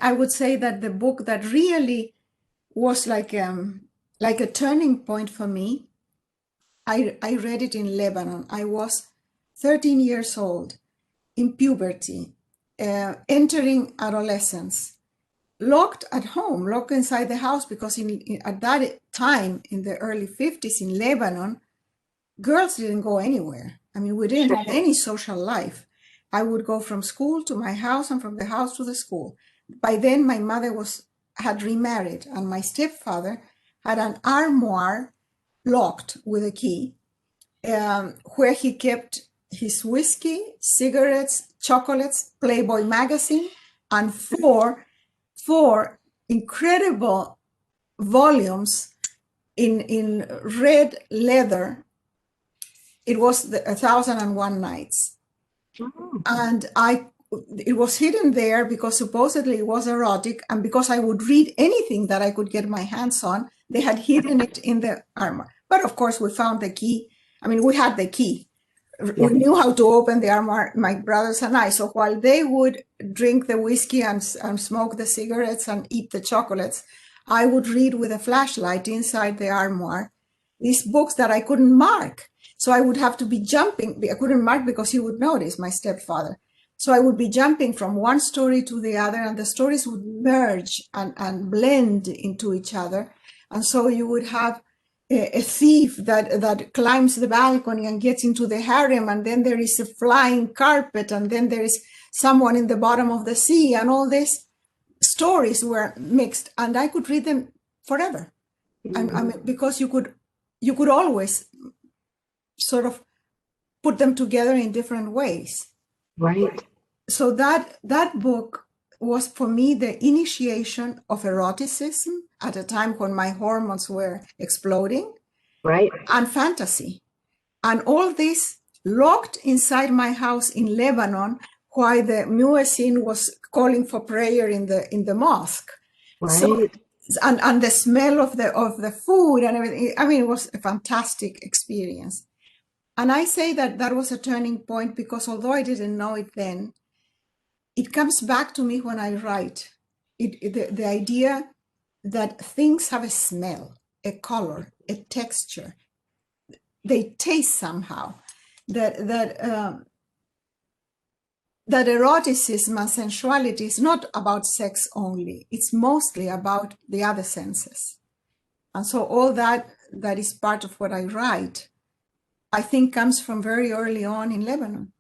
I would say that the book that really was like a turning point for me, I read it in Lebanon. I was 13 years old, in puberty, entering adolescence, locked at home, locked inside the house, because at that time, in the early 50s in Lebanon, girls didn't go anywhere. I mean, we didn't have any social life. I would go from school to my house and from the house to the school. By then, my mother had remarried, and my stepfather had an armoire locked with a key, where he kept his whiskey, cigarettes, chocolates, Playboy magazine, and four incredible volumes in red leather. It was the 1001 Nights. Oh. And it was hidden there because supposedly it was erotic, and because I would read anything that I could get my hands on, they had hidden it in the armor. But of course, we found the key. I mean, we had the key. We knew how to open the armor, my brothers and I. So while they would drink the whiskey and smoke the cigarettes and eat the chocolates, I would read with a flashlight inside the armoire these books that I couldn't mark. So I would have to be jumping. I couldn't mark because he would notice, my stepfather. So I would be jumping from one story to the other, and the stories would merge and blend into each other. And so you would have a thief that climbs the balcony and gets into the harem, and then there is a flying carpet, and then there is someone in the bottom of the sea, and all these stories were mixed, and I could read them forever. I mean, because you could always sort of put them together in different ways. Right. So that book was for me the initiation of eroticism at a time when my hormones were exploding. Right. And fantasy. And all this locked inside my house in Lebanon, while the muezzin was calling for prayer in the mosque. Right. So, and the smell of the food and everything. I mean, it was a fantastic experience. And I say that was a turning point because although I didn't know it then, it comes back to me when I write. The idea that things have a smell, a color, a texture. They taste somehow. That eroticism and sensuality is not about sex only. It's mostly about the other senses. And so all that is part of what I write, I think, comes from very early on in Lebanon.